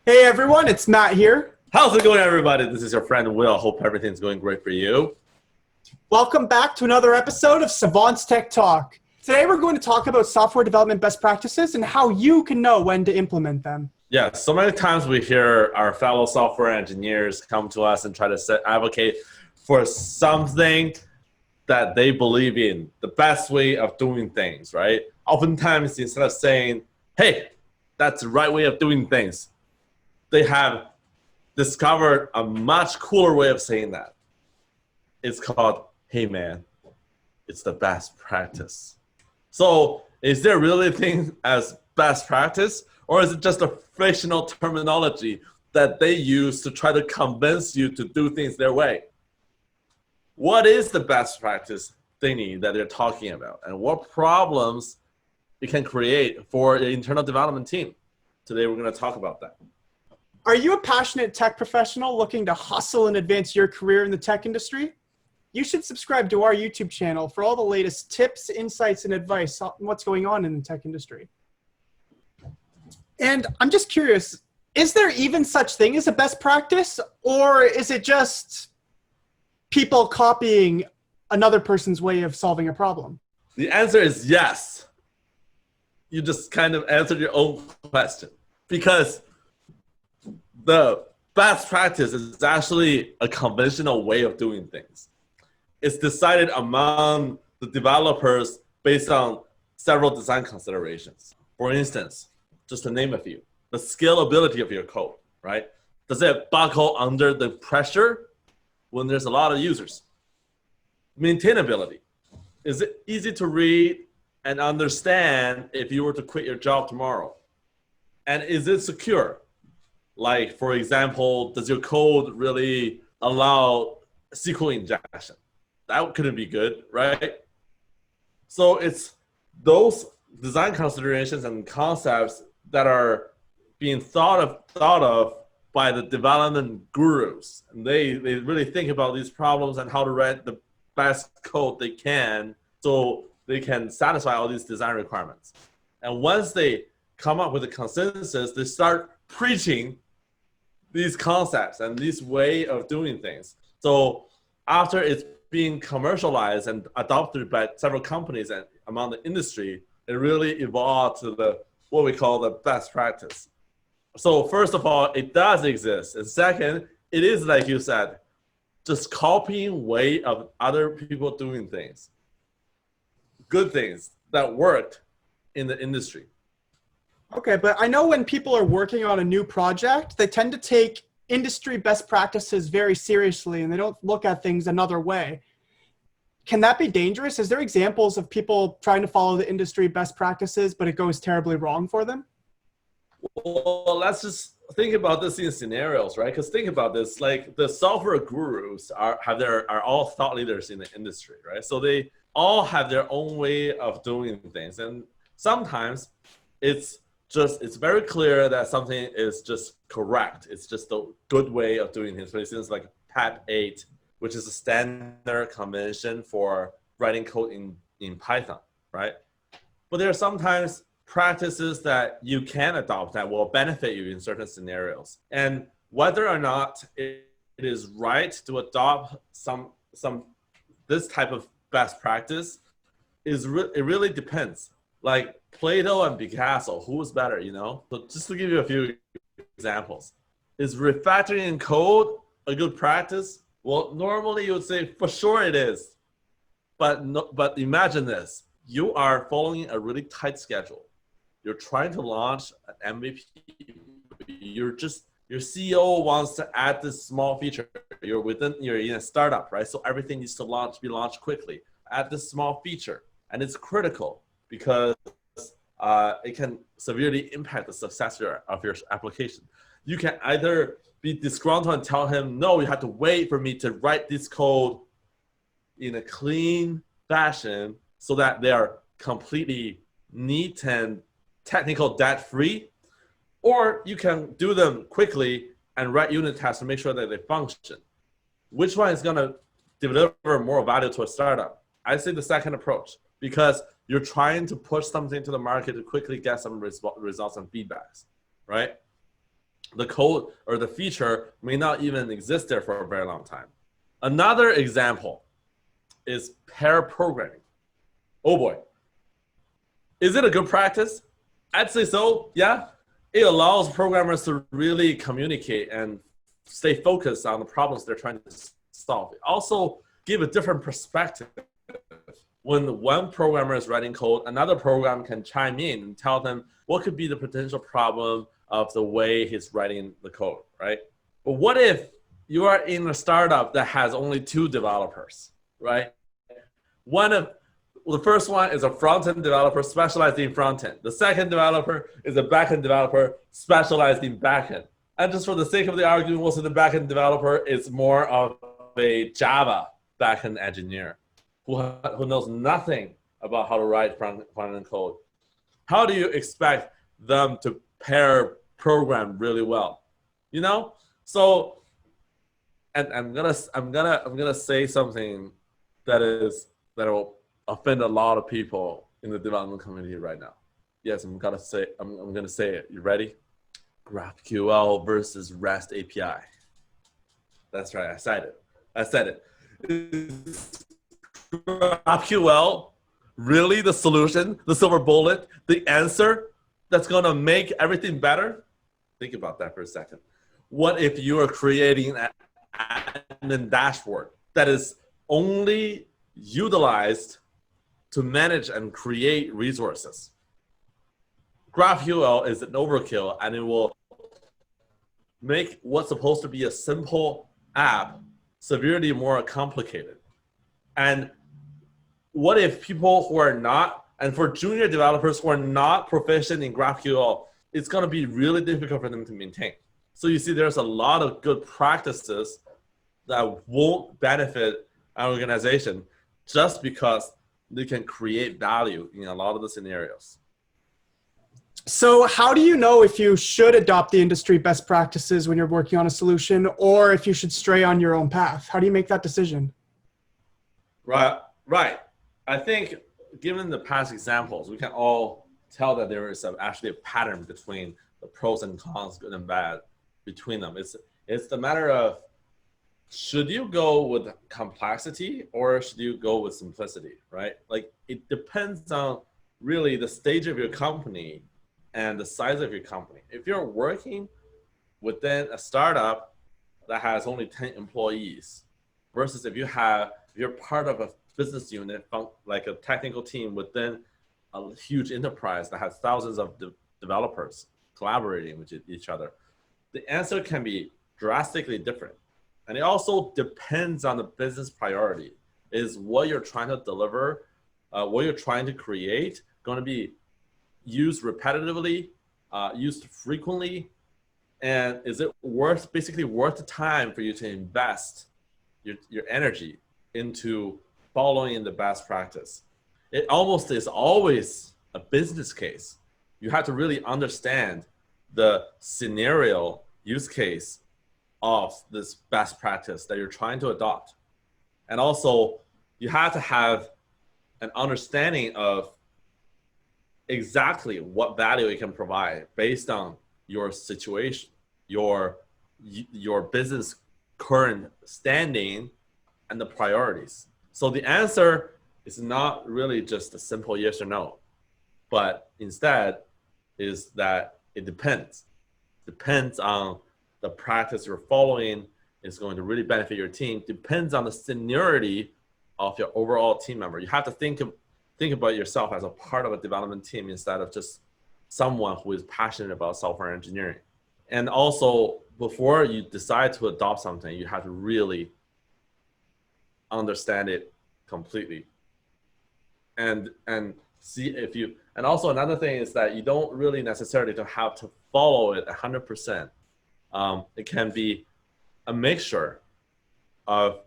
Hey everyone, it's Matt here. How's it going, everybody? This is your friend Will. Hope everything's going great for you. Welcome back to another episode of Savants Tech Talk. Today we're going to talk about software development best practices and how you can know when to implement them. Yeah, so many times we hear our fellow software engineers come to us and try to advocate for something that they believe in, the best way of doing things, right? Oftentimes, instead of saying, hey, that's the right way of doing things, they have discovered a much cooler way of saying that. It's called, hey man, it's the best practice. So is there really a thing as best practice, or is it just a fictional terminology that they use to try to convince you to do things their way? What is the best practice thingy that they're talking about, and what problems it can create for the internal development team? Today we're going to talk about that. Are you a passionate tech professional looking to hustle and advance your career in the tech industry? You should subscribe to our YouTube channel for all the latest tips, insights, and advice on what's going on in the tech industry. And I'm just curious, is there even such thing as a best practice, or is it just people copying another person's way of solving a problem? The answer is yes. You just kind of answered your own question, because the best practice is actually a conventional way of doing things. It's decided among the developers based on several design considerations. For instance, just to name a few, the scalability of your code, right? Does it buckle under the pressure when there's a lot of users? Maintainability. Is it easy to read and understand if you were to quit your job tomorrow? And is it secure? Like, for example, does your code really allow SQL injection? That couldn't be good, right? So it's those design considerations and concepts that are being thought of by the development gurus. And they really think about these problems and how to write the best code they can so they can satisfy all these design requirements. And once they come up with a consensus, they start preaching these concepts and this way of doing things. So after it's being commercialized and adopted by several companies and among the industry, it really evolved to what we call the best practice. So first of all, it does exist. And second, it is, like you said, just copying way of other people doing things. Good things that worked in the industry. Okay, but I know when people are working on a new project, they tend to take industry best practices very seriously and they don't look at things another way. Can that be dangerous? Is there examples of people trying to follow the industry best practices, but it goes terribly wrong for them? Well, let's just think about this in scenarios, right? Because think about this, like the software gurus are all thought leaders in the industry, right? So they all have their own way of doing things. And sometimes it's very clear that something is just correct. It's just a good way of doing things. For instance, like PAT 8, which is a standard convention for writing code in Python, right? But there are sometimes practices that you can adopt that will benefit you in certain scenarios. And whether or not it is right to adopt this type of best practice it really depends. Like Plato and Picasso, who's better, you know? So just to give you a few examples. Is refactoring in code a good practice? Well, normally you would say for sure it is. But imagine this. You are following a really tight schedule. You're trying to launch an MVP. Your CEO wants to add this small feature. You're in a startup, right? So everything needs to be launched quickly. Add this small feature, and it's critical because it can severely impact the success of your application. You can either be disgruntled and tell him, no, you have to wait for me to write this code in a clean fashion so that they are completely neat and technical debt-free, or you can do them quickly and write unit tests to make sure that they function. Which one is going to deliver more value to a startup? I say the second approach, because you're trying to push something to the market to quickly get some results and feedbacks, right? the code or the feature may not even exist there for a very long time. Another example is pair programming. Oh boy. Is it a good practice? I'd say so, yeah. It allows programmers to really communicate and stay focused on the problems they're trying to solve. It also give a different perspective. When one programmer is writing code, another program can chime in and tell them what could be the potential problem of the way he's writing the code, right? But what if you are in a startup that has only 2 developers, right? The first one is a front-end developer specialized in front-end. The second developer is a back-end developer specialized in back-end. And just for the sake of the argument, we'll say the back-end developer is more of a Java back-end engineer who knows nothing about how to write front-end code. How do you expect them to pair program really well? You know? So, and I'm gonna say something that will offend a lot of people in the development community right now. Yes, I'm gonna say it. You ready? GraphQL versus REST API. That's right. I said it. Is GraphQL really the solution, the silver bullet, the answer that's gonna make everything better? Think about that for a second. What if you are creating an admin dashboard that is only utilized to manage and create resources? GraphQL is an overkill, and it will make what's supposed to be a simple app severely more complicated. And what if people who are not, and for junior developers who are not proficient in GraphQL, it's going to be really difficult for them to maintain. So you see, there's a lot of good practices that won't benefit an organization just because they can create value in a lot of the scenarios. So how do you know if you should adopt the industry best practices when you're working on a solution, or if you should stray on your own path? How do you make that decision? Right. I think given the past examples, we can all tell that there is actually a pattern between the pros and cons, good and bad, between them. It's the matter of, should you go with complexity or should you go with simplicity, right? Like, it depends on really the stage of your company and the size of your company. If you're working within a startup that has only 10 employees versus if you're part of a business unit, like a technical team within a huge enterprise that has thousands of developers collaborating with each other, the answer can be drastically different. And it also depends on the business priority. Is what you're trying to deliver, what you're trying to create, going to be used repetitively, used frequently, and is it basically worth the time for you to invest your energy into following the best practice? It almost is always a business case. You have to really understand the scenario use case of this best practice that you're trying to adopt. And also, you have to have an understanding of exactly what value it can provide based on your situation, your business current standing, and the priorities. So the answer is not really just a simple yes or no, but instead is that it depends. Depends on the practice you're following is going to really benefit your team. Depends on the seniority of your overall team member. You have to think about yourself as a part of a development team instead of just someone who is passionate about software engineering. And also, before you decide to adopt something, you have to really understand it completely. And see if you, and also another thing is that you don't really necessarily have to follow it 100%. It can be a mixture of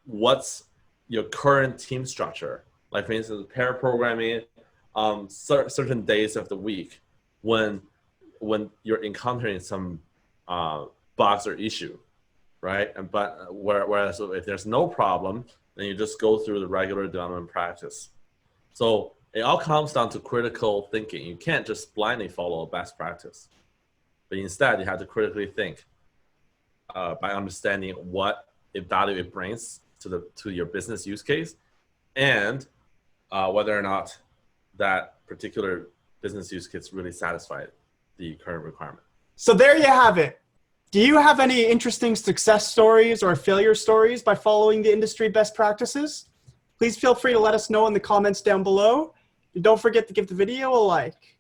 what's your current team structure. Like, for instance, pair programming, certain days of the week when you're encountering some bugs or issue, right? But whereas if there's no problem, then you just go through the regular development practice. So it all comes down to critical thinking. You can't just blindly follow a best practice. but instead you have to critically think by understanding what value it brings to your business use case, and whether or not that particular business use case really satisfied the current requirement. So there you have it. Do you have any interesting success stories or failure stories by following the industry best practices? Please feel free to let us know in the comments down below. And don't forget to give the video a like.